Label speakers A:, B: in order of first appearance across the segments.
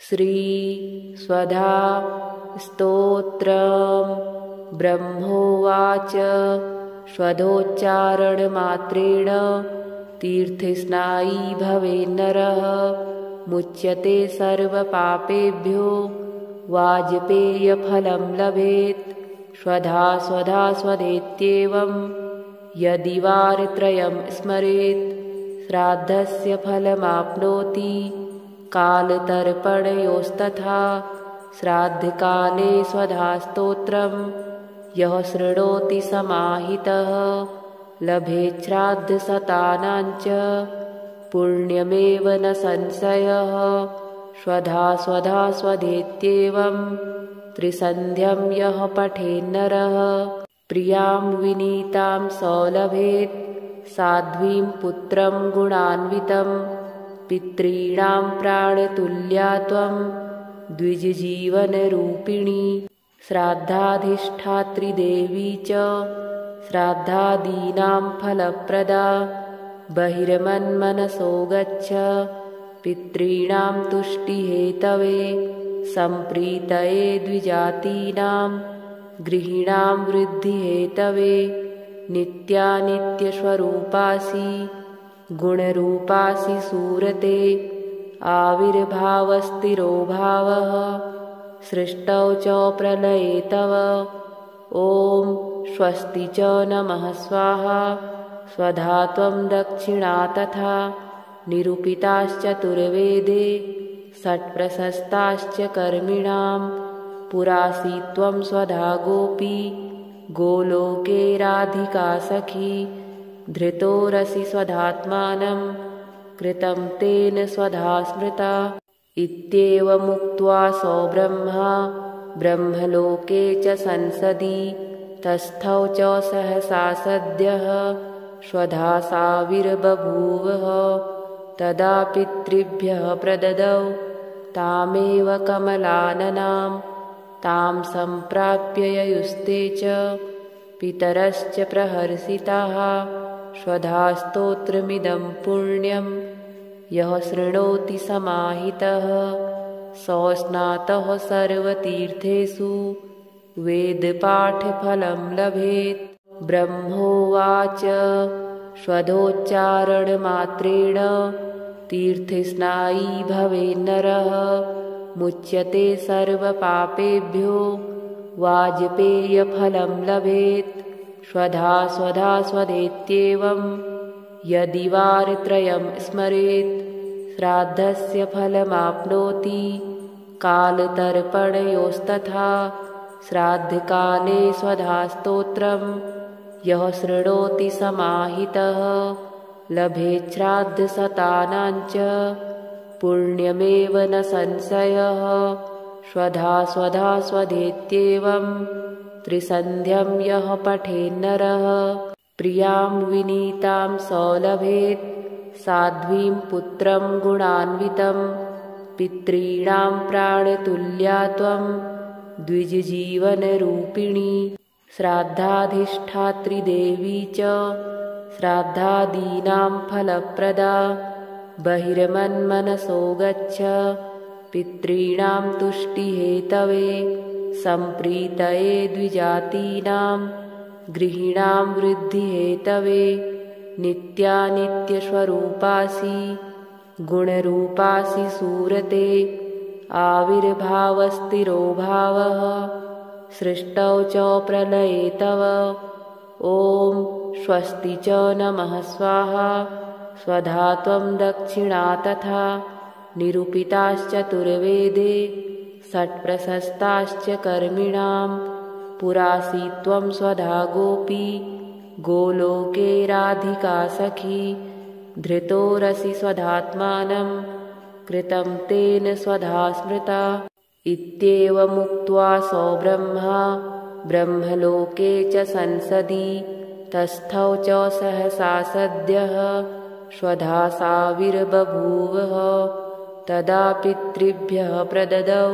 A: श्री स्वधा स्तोत्रम् ब्रह्मोवाच स्वधोच्चारणमात्रेण तीर्थस्नायी भवेन्नरः मुच्यते सर्वपापेभ्यो वाजपेयफलं लभेत् स्वधा स्वधा स्वधेत्येवं यदि वारत्रयं स्मरेत् श्राद्धस्य फलमाप्नोति कालतर्पणयोस्तथा श्राद्धकाले स्वधास्तोत्रं यः शृणोति समाहितः लभेत् श्राद्धशतानां च पुण्यमेव न संशयः स्वधा स्वधा स्वधेत्येवं त्रिसन्ध्यं यः पठेन्नरः प्रियां विनीतां सौलभेत् साध्वीं पुत्रं गुणान्वितं पितॄणां प्राणतुल्या त्वं द्विजजीवनरूपिणी श्राद्धाधिष्ठात्री देवी च श्राद्धादीनां फलप्रदा बहिर्मन्मनसो गच्छ पितॄणां तुष्टिहेतवे सम्प्रीतये द्विजातीनां गृहीणां वृद्धिहेतवे नित्यानित्यस्वरूपासि गुणरूपासि सूरते आविर्भावस्थिरो भावः सृष्टौ च प्रलये तव ॐ स्वस्ति च नमः स्वाहा स्वधा त्वं दक्षिणा तथा निरूपिताश्चतुर्वेदे षट्प्रशस्ताश्च कर्मिणां पुरासि त्वं स्वधा गोपी गोलोके राधिका सखी धृतोरसि स्वधात्मानं कृतं तेन स्वधा स्मृता इत्येवमुक्त्वा सौ ब्रह्मा ब्रह्मलोके च संसदि तस्थौ च सहसा सद्यः स्वधा साविर्बभूवः तदा पितृभ्यः प्रददौ तामेव कमलाननां तां सम्प्राप्य ययुस्ते च पितरश्च प्रहर्षिताः स्वधा स्तोत्रमिदं पुण्यं यः शृणोति समाहितः सौ स्नातः सर्वतीर्थेषु वेदपाठफलं लभेत् ब्रह्मोवाच स्वधोच्चारणमात्रेण तीर्थस्नायी भवेन्नरः मुच्यते सर्वपापेभ्यो वाजपेयफलं लभेत् स्वधा स्वधा स्वधेत्येवं यदि वारत्रयं स्मरेत् श्राद्धस्य फलमाप्नोति कालतर्पणयोस्तथा श्राद्धकाले स्वधास्तोत्रं यः शृणोति समाहितः लभेत् श्राद्धशतानां च पुण्यमेव न संशयः स्वधा स्वधा स्वधेत्येवं त्रिसन्ध्यं यः पठेन्नरः प्रियां विनीतां सौलभेत् साध्वीं पुत्रं गुणान्वितं पितॄणां प्राणतुल्या त्वं द्विजजीवनरूपिणी श्राद्धाधिष्ठात्री देवी च श्राद्धादीनां फलप्रदा बहिर्मन्मनसो गच्छ पितॄणां तुष्टिहेतवे सम्प्रीतये द्विजातीनां गृहीणां वृद्धिहेतवे नित्यानित्यस्वरूपासि गुणरूपासि सूरते आविर्भावस्थिरो भावः सृष्टौ च प्रलये तव ॐ स्वस्ति च नमः स्वाहा स्वधा त्वं दक्षिणा तथा निरूपिताश्चतुर्वेदे षट्प्रशस्ताश्च कर्मिणां पुरासि त्वं स्वधा गोपी गोलोके राधिका सखी धृतोरसि स्वधात्मानं कृतं तेन स्वधा स्मृता इत्येवमुक्त्वा सौ ब्रह्मा ब्रह्मलोके च संसदि तस्थौ च सहसा सद्यः स्वधा साविर्बभूवः तदा पितृभ्यः प्रददौ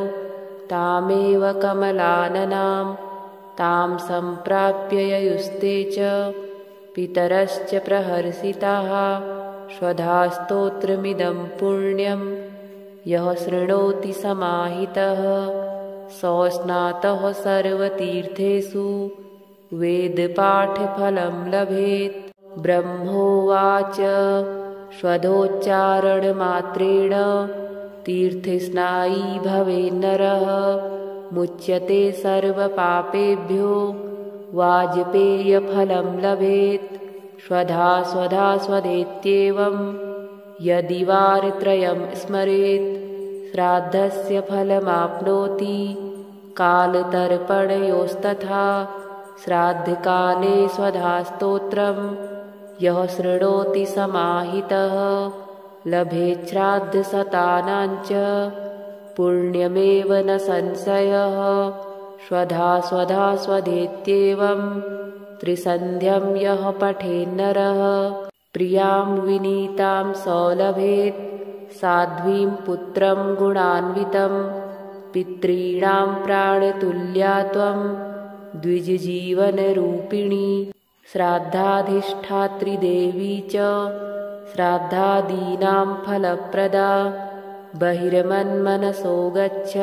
A: तामेव कमलाननां तां सम्प्राप्य ययुस्ते च पितरश्च प्रहर्षिताः स्वधा स्तोत्रमिदं पुण्यं यः शृणोति समाहितः सोऽस्नातः सर्वतीर्थेषु वेदपाठफलं लभेत्। ब्रह्मोवाच स्वधोच्चारणमात्रेण तीर्थस्नायी भवेन्नरः मुच्यते सर्वपापेभ्यो वाजपेयफलं लभेत्। स्वधा स्वधा स्वधेत्येवं यदि वारत्रयं स्मरेत् श्राद्धस्य फलमाप्नोति। कालतर्पणयोस्तथा श्राद्धकाले स्वधास्तोत्रं यः शृणोति समाहितः लभेत् श्राद्धशतानां च पुण्यमेव न संशयः। स्वधा स्वधा स्वधेत्येवं त्रिसन्ध्यं यः पठेन्नरः प्रियां विनीतां सौलभेत्। साध्वीं पुत्रं गुणान्वितं पितॄणां प्राणतुल्या त्वं द्विजजीवनरूपिणी। श्राद्धाधिष्ठात्री देवी च श्राद्धादीनां फलप्रदा। बहिर्मन्मनसो गच्छ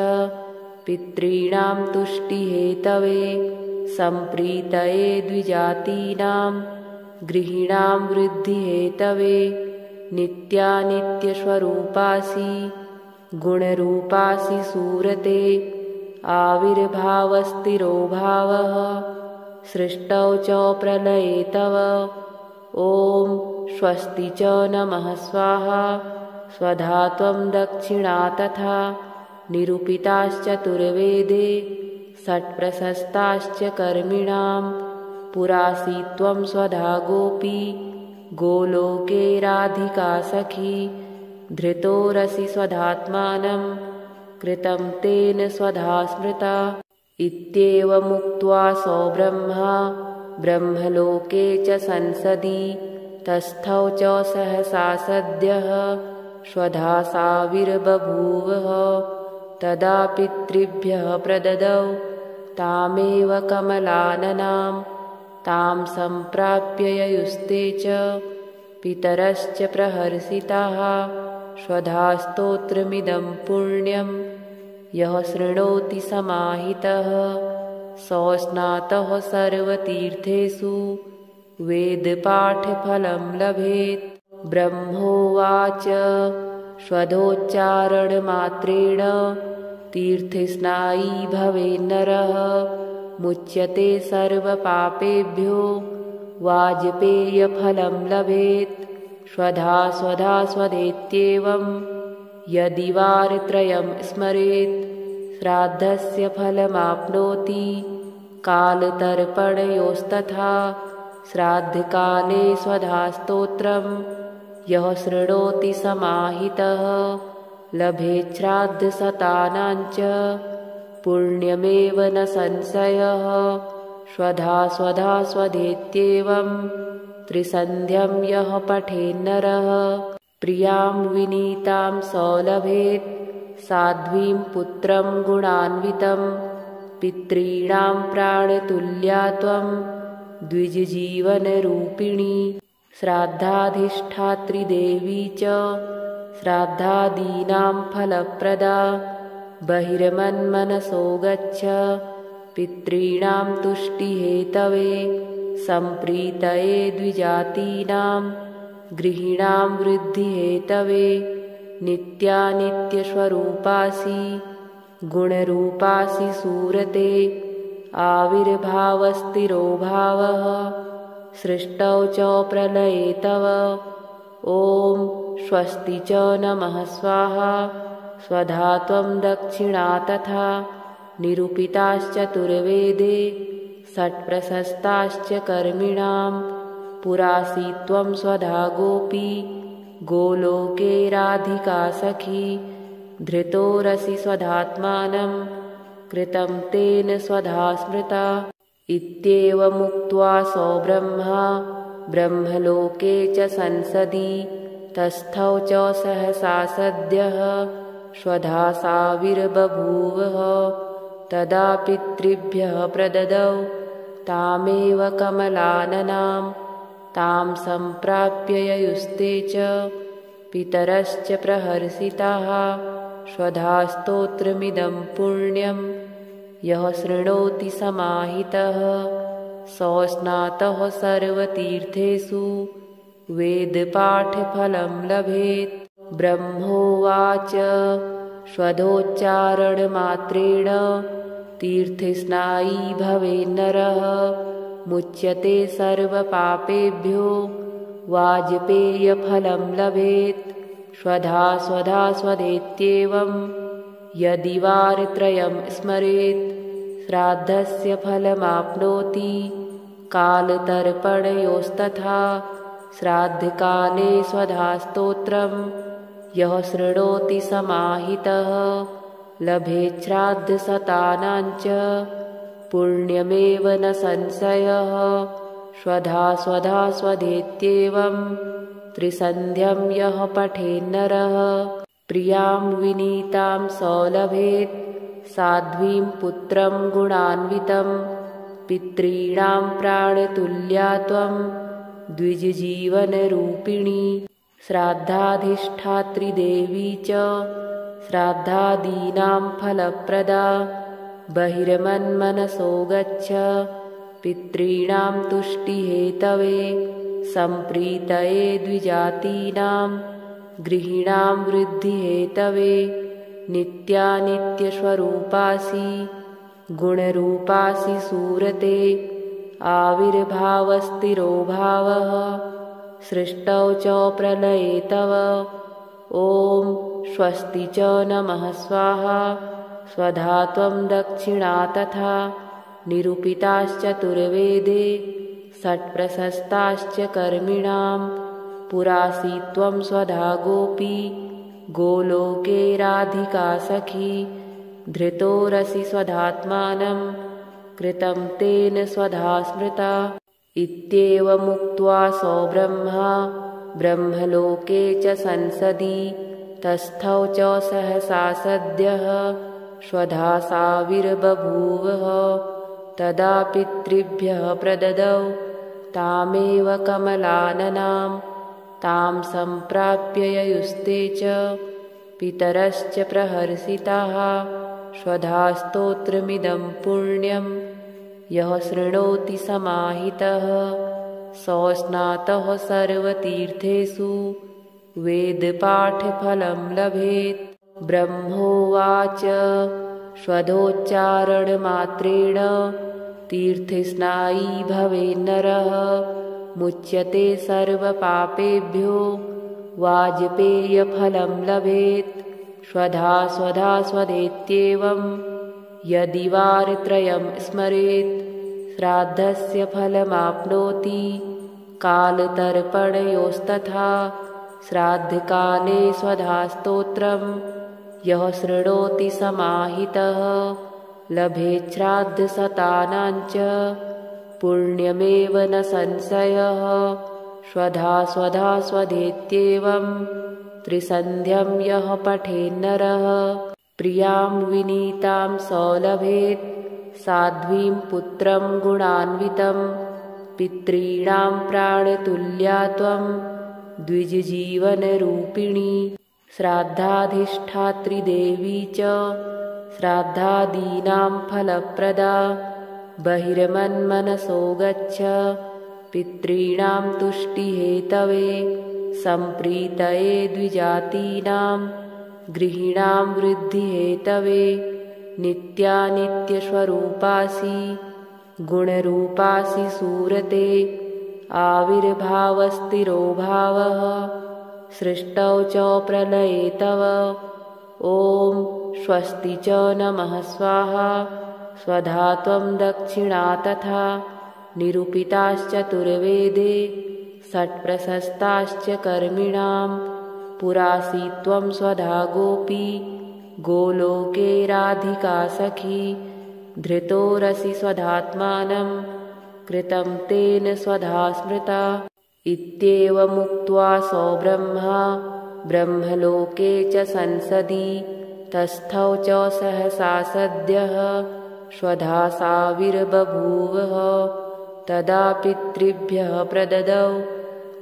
A: पितॄणां तुष्टिहेतवे सम्प्रीतये द्विजातीनां गृहीणां वृद्धिहेतवे। नित्यानित्यस्वरूपासि गुणरूपासि सूरते आविर्भावस्थिरो भावः सृष्टौ च प्रलये तव। ॐ स्वस्ति च नमः स्वाहा स्वधा त्वं दक्षिणा तथा निरूपिताश्चतुर्वेदे षट्प्रशस्ताश्च कर्मिणां पुरासि त्वं स्वधा गोपी गोलोके राधिका सखी। धृतोरसि स्वधात्मानं कृतं तेन स्वधा स्मृता। इत्येवमुक्त्वा सो ब्रह्मा ब्रह्मलोके च संसदि तस्थौ च सहसा सद्यः स्वधा साविर्बभूवः। तदा पितृभ्यः प्रददौ तामेव कमलाननां तां सम्प्राप्य ययुस्ते च पितरश्च प्रहर्षिताः। स्वधा स्तोत्रमिदं पुण्यं यः शृणोति समाहितः सोऽस्नातः सर्वतीर्थेषु वेदपाठफलं लभेत्। ब्रह्मोवाच स्वधोच्चारणमात्रेण तीर्थस्नायी भवेन्नरः मुच्यते सर्वपापेभ्यो वाजपेयफलं लभेत्। स्वधा स्वधा स्वधेत्येवं यदि वारत्रयं स्मरेत् श्राद्धस्य फलमाप्नोति। कालतर्पणयोस्तथा श्राद्धकाले स्वधास्तोत्रं यः शृणोति समाहितः लभेत् श्राद्धशतानां च पुण्यमेव न संशयः। स्वधा स्वधा स्वधेत्येवं त्रिसन्ध्यं यः पठेन्नरः प्रियां विनीतां सौलभेत्। साध्वीं पुत्रं गुणान्वितं पितॄणां प्राणतुल्या त्वं द्विजजीवनरूपिणी। श्राद्धाधिष्ठात्री देवी च श्राद्धादीनां फलप्रदा। बहिर्मन्मनसो गच्छ पितॄणां तुष्टिहेतवे सम्प्रीतये द्विजातीनां गृहीणां वृद्धिहेतवे। नित्यानित्यस्वरूपासि गुणरूपासि सूरते आविर्भावस्थिरो भावः सृष्टौ च प्रलये तव। ॐ स्वस्ति च नमः स्वाहा स्वधा त्वं दक्षिणा तथा निरूपिताश्चतुर्वेदे षट्प्रशस्ताश्च कर्मिणां पुरासि त्वं स्वधा गोपी गोलोके राधिका सखी। धृतोरसि स्वधात्मानं कृतं तेन स्वधा स्मृता। इत्येवमुक्त्वा सो ब्रह्मा ब्रह्मलोके च संसदि तस्थौ च सहसा सद्यः स्वधा साविर्बभूवः। तदा पितृभ्यः प्रददौ तामेव कमलाननां तां सम्प्राप्य ययुस्ते च पितरश्च प्रहर्षिताः। श्वधा स्तोत्रमिदं पुण्यं यः शृणोति समाहितः सो स्नातः सर्वतीर्थेषु वेदपाठफलं लभेत्। ब्रह्मोवाच श्वधोच्चारणमात्रेण तीर्थस्नायी भवेन्नरः मुच्यते सर्वपापेभ्यो वाजपेयफलं लभेत्। श्वधा स्वधा स्वधेत्येवं यदि वारत्रयं स्मरेत् श्राद्धस्य फलमाप्नोति। कालतर्पणयोस्तथा श्राद्धकाले स्वधास्तोत्रं यः शृणोति समाहितः लभेत् श्राद्धशतानाञ्च पुण्यमेव न संशयः। श्वधा स्वधा स्वधेत्येवं त्रिसन्ध्यं यः पठेन्नरः प्रियां विनीतां स लभेत् साध्वीं पुत्रं गुणान्वितं। पितॄणां प्राणतुल्या त्वं द्विजजीवनरूपिणी श्राद्धाधिष्ठात्री देवी च श्राद्धादीनां फलप्रदा। बहिर्मन्मनसो गच्छ पितॄणां तुष्टिहेतवे सम्प्रीतये द्विजातीनां गृहीणां वृद्धिहेतवे। नित्यानित्यस्वरूपासि गुणरूपासि सूरते आविर्भावस्थिरो भावः सृष्टौ च प्रलये तव। ॐ स्वस्ति च नमः स्वाहा स्वधा त्वं दक्षिणा तथा निरूपिताश्चतुर्वेदे षट्प्रशस्ताश्च कर्मिणां। पुरासि त्वं स्वधा गोपी गोलोके राधिका सखी धृतोरसि स्वधात्मानं कृतं तेन स्वधा स्मृता। इत्येवमुक्त्वा सो ब्रह्मा ब्रह्मलोके च संसदि तस्थौ च सहसा सद्यः श्वधा साविर्बभूवः। तदा पितृभ्यः प्रददौ तामेव कमलाननां तां सम्प्राप्य ययुस्ते च पितरश्च प्रहर्षिताः। श्वधा स्तोत्रमिदं पुण्यं यः शृणोति समाहितः सो स्नातः सर्वतीर्थेषु वेदपाठफलं लभेत्। ब्रह्मोवाच श्वधोच्चारणमात्रेण तीर्थस्नायी भवेन्नरः मुच्यते सर्वपापेभ्यो वाजपेयफलं लभेत्। श्वधा स्वधा स्वधेत्येवं यदि वारत्रयं स्मरेत् श्राद्धस्य फलमाप्नोति। कालतर्पणयोस्तथा श्राद्धकाले स्वधास्तोत्रं यः शृणोति समाहितः लभेत् श्राद्धशतानाञ्च पुण्यमेव न संशयः। श्वधा स्वधा स्वधेत्येवं त्रिसन्ध्यं यः पठेन्नरः प्रियां विनीतां स लभेत् साध्वीं पुत्रं गुणान्वितं। पितॄणां प्राणतुल्या त्वं द्विजजीवनरूपिणी श्राद्धाधिष्ठात्री देवी च श्राद्धादीनां फलप्रदा। बहिर्मन्मनसो गच्छ पितॄणां तुष्टिहेतवे सम्प्रीतये द्विजातीनां गृहीणां वृद्धिहेतवे। नित्यानित्यस्वरूपासि गुणरूपासि सूरते आविर्भावस्थिरो भावः सृष्टौ च प्रलये तव। ॐ स्वस्ति च नमः स्वाहा स्वधा त्वं दक्षिणा तथा निरूपिताश्चतुर्वेदे षट्प्रशस्ताश्च कर्मिणां। पुरासि त्वं स्वधा गोपी गोलोके राधिका सखी धृतोरसि स्वधात्मानं कृतं तेन स्वधा स्मृता। इत्येवमुक्त्वा सो ब्रह्मा ब्रह्मलोके च संसदि तस्थौ च सहसा सद्यः श्वधा साविर्बभूवः। तदा पितृभ्यः प्रददौ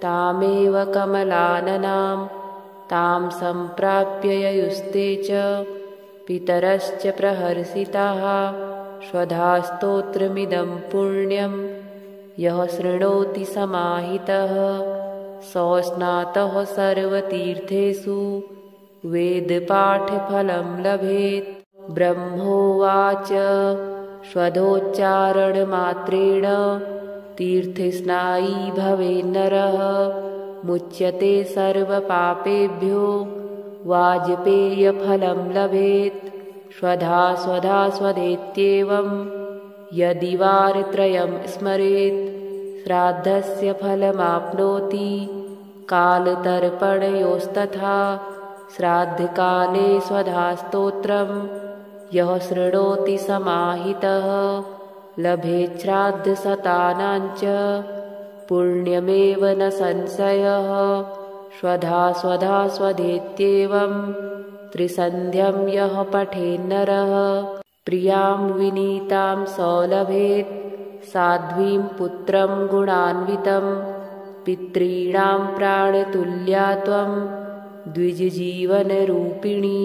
A: तामेव कमलाननां तां सम्प्राप्य ययुस्ते च पितरश्च प्रहर्षिताः स्वधा स्तोत्रमिदं पुण्यं यः शृणोति समाहितः सौ स्नातः सर्वतीर्थेषु वेदपाठफलं लभेत्। ब्रह्मोवाच स्वधोच्चारणमात्रेण तीर्थस्नायी भवेन्नरः मुच्यते सर्वपापेभ्यो वाजपेयफलं लभेत्। स्वधा स्वधा स्वधेत्येवं यदि वारत्रयं स्मरेत् श्राद्धस्य फलमाप्नोति कालतर्पणयोस्तथा। श्राद्धकाले स्वधा स्तोत्रं यः शृणोति समाहितः लभेत् श्राद्धशतानाञ्च पुण्यमेव न संशयः। स्वधा स्वधा स्वधेत्येवं त्रिसन्ध्यं यः पठेन्नरः प्रियां विनीतां सौलभेत् साध्वीं पुत्रं गुणान्वितं पितॄणां प्राणतुल्या त्वं द्विजजीवनरूपिणी।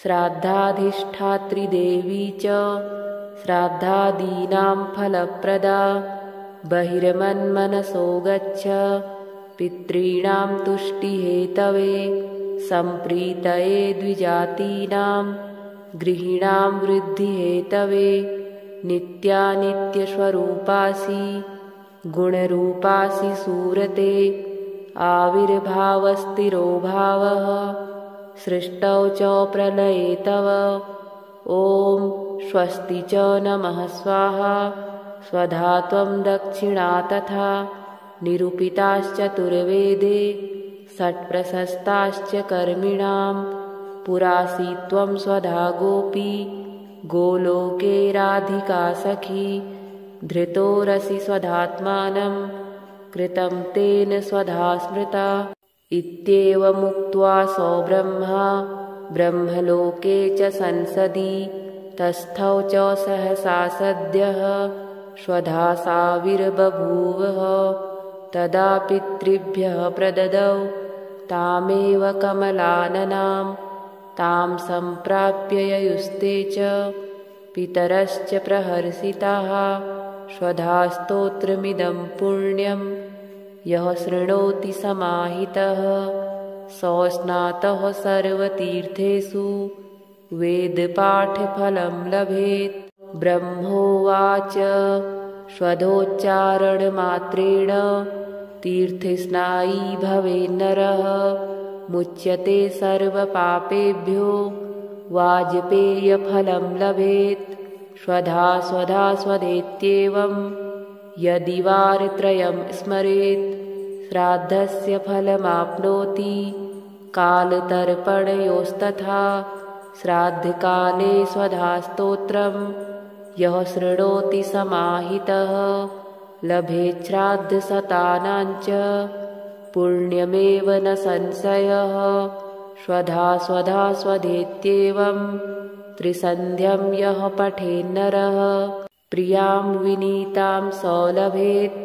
A: श्राद्धाधिष्ठात्री देवी च श्राद्धादीनां फलप्रदा बहिर्मन्मनसो गच्छ पितॄणां तुष्टिहेतवे सम्प्रीतये द्विजातीनां गृहीणां वृद्धिहेतवे। नित्यानित्यस्वरूपासि गुणरूपासि सूरते आविर्भावस्थिरो भावः सृष्टौ च प्रलये तव। ॐ स्वस्ति च नमः स्वाहा स्वधा त्वं दक्षिणा तथा निरूपिताश्चतुर्वेदे षट्प्रशस्ताश्च कर्मिणां पुरासि त्वं स्वधा गोपी गोलोके राधिका सखी। धृतोरसि स्वधात्मानं कृतं तेन स्वधा स्मृता। इत्येवमुक्त्वा सो ब्रह्मा ब्रह्मलोके च संसदि तस्थौ च सहसा सद्यः स्वधा साविर्बभूवः। तदा पितृभ्यः प्रददौ तामेव कमलाननां तां सम्प्राप्य ययुस्ते च पितरश्च प्रहर्षिताः स्वधा स्तोत्रमिदं पुण्यं यः शृणोति समाहितः सौ स्नातः सर्वतीर्थेषु वेदपाठफलं लभेत्। ब्रह्मोवाच स्वधोच्चारणमात्रेण तीर्थस्नायी भवेन्नरः मुच्यते सर्वपापेभ्यो वाजपेयफलं लभेत्। स्वधा स्वधा स्वधेत्येवं यदि वारत्रयं स्मरेत् श्राद्धस्य फलमाप्नोति कालतर्पणयोस्तथा। श्राद्धकाले स्वधा स्तोत्रं यः शृणोति समाहितः लभेत् श्राद्धशतानाञ्च पुण्यमेव न संशयः। स्वधा स्वधा स्वधेत्येवं त्रिसन्ध्यं यः पठेन्नरः प्रियां विनीतां सौलभेत्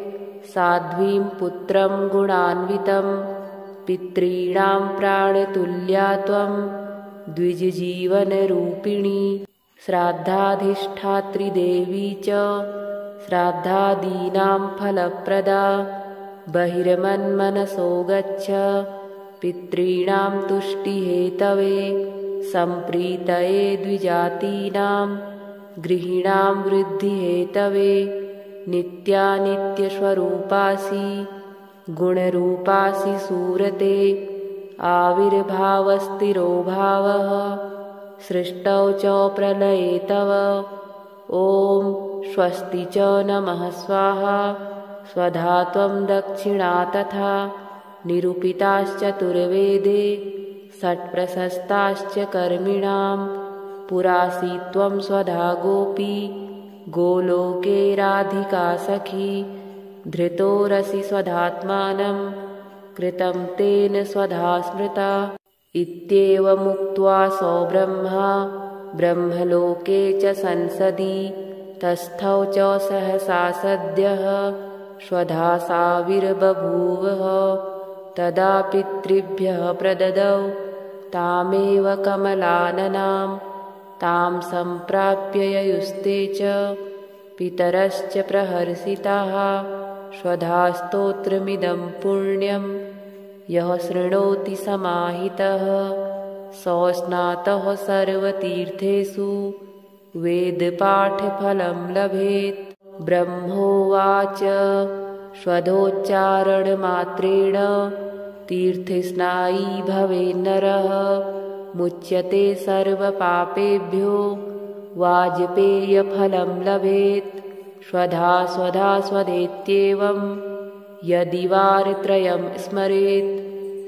A: साध्वीं पुत्रं गुणान्वितं पितॄणां प्राणतुल्या त्वं द्विजजीवनरूपिणी। श्राद्धाधिष्ठात्री देवी च श्राद्धादीनां फलप्रदा बहिर्मन्मनसो गच्छ पितॄणां तुष्टिहेतवे सम्प्रीतये द्विजातीनां गृहीणां वृद्धिहेतवे। नित्यानित्यस्वरूपासि गुणरूपासि सूरते आविर्भावस्थिरो भावः सृष्टौ च प्रलये तव। ॐ स्वस्ति च नमः स्वाहा स्वधा त्वं दक्षिणा तथा निरूपिताश्चतुर्वेदे षट्प्रशस्ताश्च कर्मिणां पुरासि त्वं स्वधा गोपी गोलोके राधिका सखी। धृतोरसि स्वधात्मानं कृतं तेन स्वधा स्मृता। इत्येवमुक्त्वा सो ब्रह्मा ब्रह्मलोके च संसदि तस्थौ च सहसा सद्यः स्वधा साविर्बभूवः। तदा पितृभ्यः प्रददौ तामेव कमलाननां तां सम्प्राप्य ययुस्ते च पितरश्च प्रहर्षिताः स्वधा स्तोत्रमिदं पुण्यं यः शृणोति समाहितः सौस्नातः सर्वतीर्थेषु वेदपाठफलं लभेत्। ब्रह्मोवाच स्वधोच्चारणमात्रेण तीर्थस्नायी भवेन्नरः मुच्यते सर्वपापेभ्यो वाजपेयफलं लभेत्। स्वधा स्वधा स्वधेत्येवं यदि वारत्रयं स्मरेत्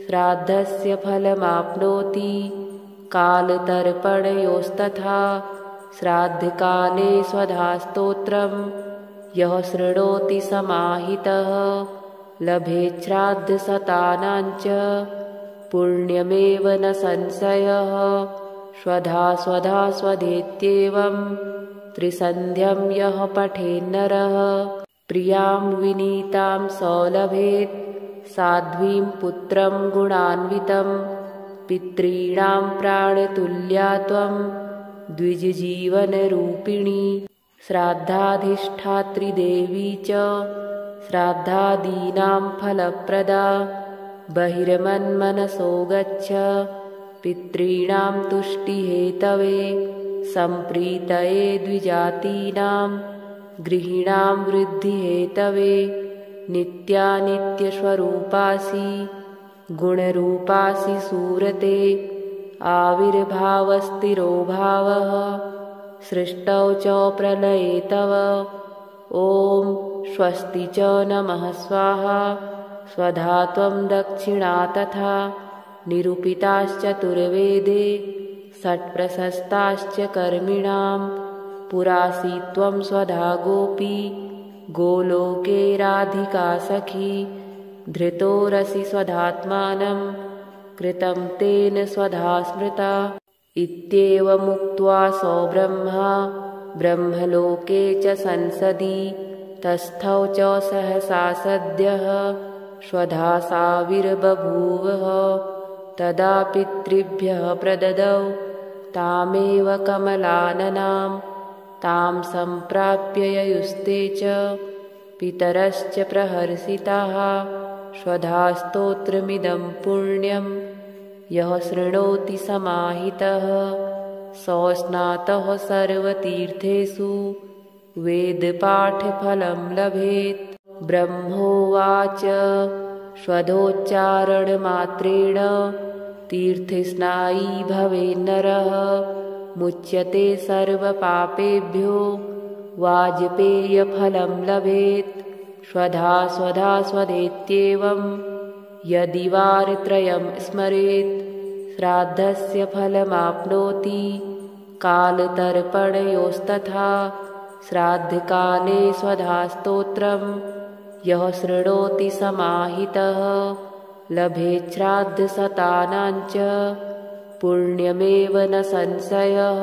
A: श्राद्धस्य फलमाप्नोति। कालतर्पणयोस्तथा श्राद्धकाले स्वधा स्तोत्रं यः शृणोति समाहितः लभेत् श्राद्धशतानां च पुण्यमेव न संशयः। स्वधा स्वधा स्वधेत्येवं त्रिसन्ध्यं यः पठेन्नरः प्रियां विनीतां सौलभेत् साध्वीं पुत्रं गुणान्वितं पितॄणां प्राणतुल्या त्वं द्विजजीवनरूपिणी। श्राद्धाधिष्ठात्री देवी च श्राद्धादीनां फलप्रदा बहिर्मन्मनसो गच्छ पितॄणां तुष्टिहेतवे सम्प्रीतये द्विजातीनां गृहीणां वृद्धिहेतवे। नित्यानित्यस्वरूपासि गुणरूपासि सूरते आविर्भावस्थिरो भावः सृष्टौ च प्रलये तव। ॐ स्वस्ति च नमः स्वाहा स्वधा त्वं दक्षिणा तथा निरूपिताश्चतुर्वेदे षट्प्रशस्ताश्च कर्मिणां पुरासि त्वं स्वधा गोपी गोलोके राधिका सखी। धृतोरसि स्वधात्मानं कृतं तेन स्वधा स्मृता। इत्येवमुक्त्वा सौ ब्रह्मा ब्रह्मलोके च संसदि तस्थौ च सहसा सद्यः स्वधा साविर्बभूवः। तदा पितृभ्यः प्रददौ तामेव कमलाननां तां सम्प्राप्य ययुस्ते च पितरश्च प्रहर्षिताः स्वधा स्तोत्रमिदं पुण्यं यः शृणोति समाहितः सौस्नातः सर्वतीर्थेषु वेदपाठफलं लभेत्। ब्रह्मोवाच स्वधोच्चारणमात्रेण तीर्थस्नायी भवेन्नरः मुच्यते सर्वपापेभ्यो वाजपेयफलं लभेत्। स्वधा स्वधा स्वधेत्येवं यदि वारत्रयं स्मरेत् श्राद्धस्य फलमाप्नोति। कालतर्पणयोस्तथा श्राद्धकाले स्वधा स्तोत्रं यः शृणोति समाहितः लभेत् श्राद्धशतानां च पुण्यमेव न संशयः।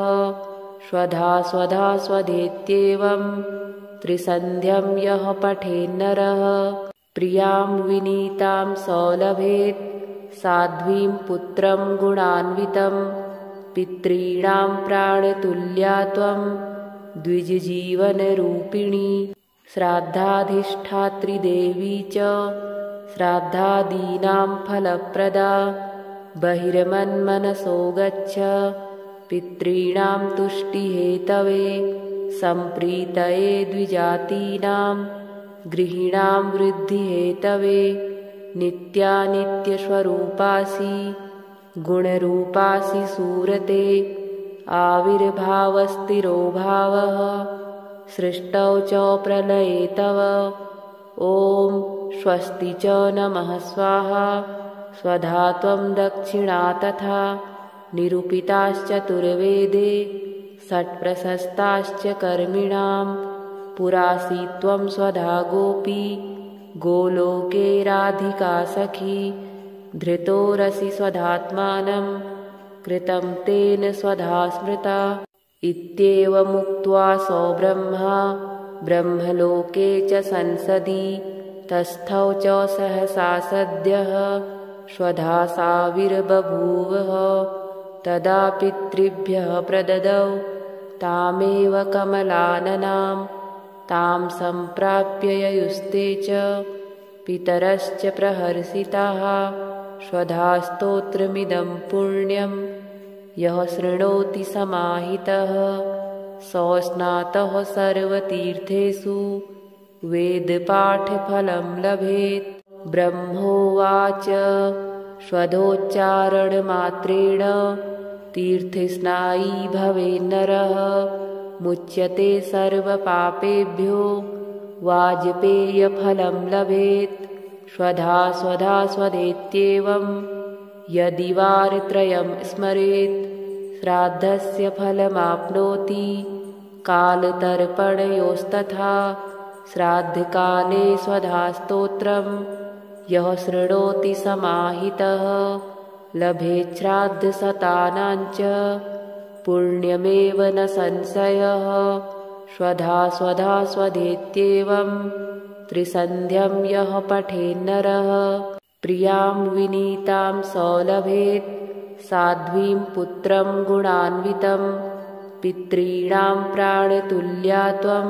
A: स्वधा स्वधा स्वधेत्येवं त्रिसन्ध्यं यः पठेन्नरः प्रियां विनीतां सौलभेत् साध्वीं पुत्रं गुणान्वितं पितॄणां प्राणतुल्या त्वं द्विजजीवनरूपिणी। श्राद्धाधिष्ठात्री देवी च श्राद्धादीनां फलप्रदा बहिर्मन्मनसो गच्छ पितॄणां तुष्टिहेतवे सम्प्रीतये द्विजातीनां गृहीणां वृद्धिहेतवे। नित्यानित्यस्वरूपासि गुणरूपासि सूरते आविर्भावस्थिरो भावः सृष्टौ च प्रलये तव। ॐ स्वस्ति च नमः स्वाहा स्वधा त्वं दक्षिणा तथा निरूपिताश्चतुर्वेदे षट्प्रशस्ताश्च कर्मिणां पुरासि त्वं स्वधा गोपी गोलोके राधिका सखी। धृतोरसि स्वधात्मानं कृतं तेन स्वधा स्मृता। इत्येवमुक्त्वा सौ ब्रह्मा ब्रह्मलोके च संसदि तस्थौ च सहसा सद्यः स्वधासाविर्बभूवः तदा पितृभ्यः प्रददौ तामेव कमलाननां तां सम्प्राप्य ययुस्ते च पितरश्च प्रहर्षिताः स्वधास्तोत्रमिदं पुण्यं यः शृणोति समाहितः सोऽस्नातः सर्वतीर्थेषु वेदपाठफलं लभेत्। ब्रह्मोवाच स्वधोच्चारणमात्रेण तीर्थस्नायी भवेन्नरः मुच्यते सर्वपापेभ्यो वाजपेयफलं लभेत्। स्वधा स्वधा स्वधेत्येवं यदि वारत्रयं स्मरेत् श्राद्धस्य फलमाप्नोति कालतर्पणयोस्तथा। श्राद्धकाले स्वधास्तोत्रं यः शृणोति समाहितः लभेत् श्राद्धशतानां च पुण्यमेव न संशयः। स्वधा स्वधा स्वधेत्येवं त्रिसन्ध्यं यः पठेन्नरः प्रियां विनीतां सौलभेत् साध्वीं पुत्रं गुणान्वितं। पितॄणां प्राणतुल्या त्वं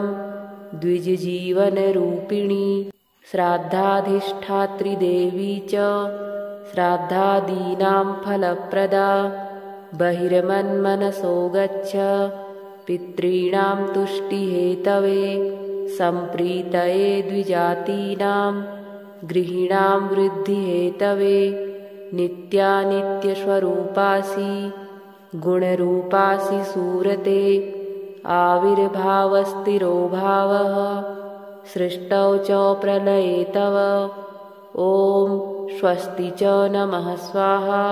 A: द्विजजीवनरूपिणी श्राद्धाधिष्ठात्री देवी च श्राद्धादीनां फलप्रदा। बहिर्मन्मनसो गच्छ पितॄणां तुष्टिहेतवे सम्प्रीतये द्विजातीनां गृहीणां वृद्धिहेतवे। नित्यानित्यस्वरूपासि गुणरूपासि सूरते आविर्भावस्थिरो भावः सृष्टौ च प्रलये तव। ॐ स्वस्ति च नमः स्वाहा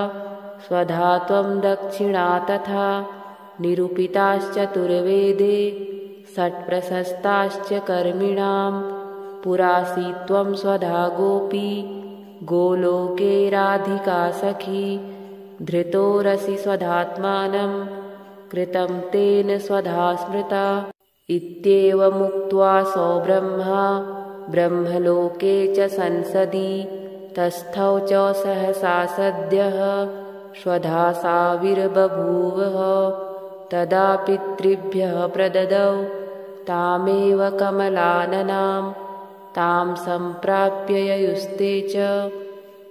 A: स्वधा त्वं दक्षिणा तथा निरूपिताश्चतुर्वेदे षट्प्रशस्ताश्च कर्मिणां पुरासि त्वं स्वधा गोपी गोलोके राधिका सखी। धृतोरसि स्वधात्मानं कृतं तेन स्वधा स्मृता। इत्येवमुक्त्वा सो ब्रह्मा ब्रह्मलोके च संसदि तस्थौ च सहसा सद्यः स्वधासाविर्बभूवः तदा पितृभ्यः प्रददौ तामेव कमलाननां तां सम्प्राप्य ययुस्ते च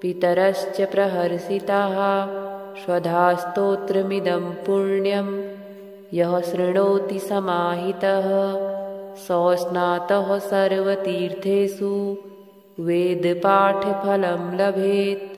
A: पितरश्च प्रहर्षिताः स्वधास्तोत्रमिदं पुण्यं यः शृणोति समाहितः सोऽस्नातः सर्वतीर्थेषु वेदपाठफलं लभेत्।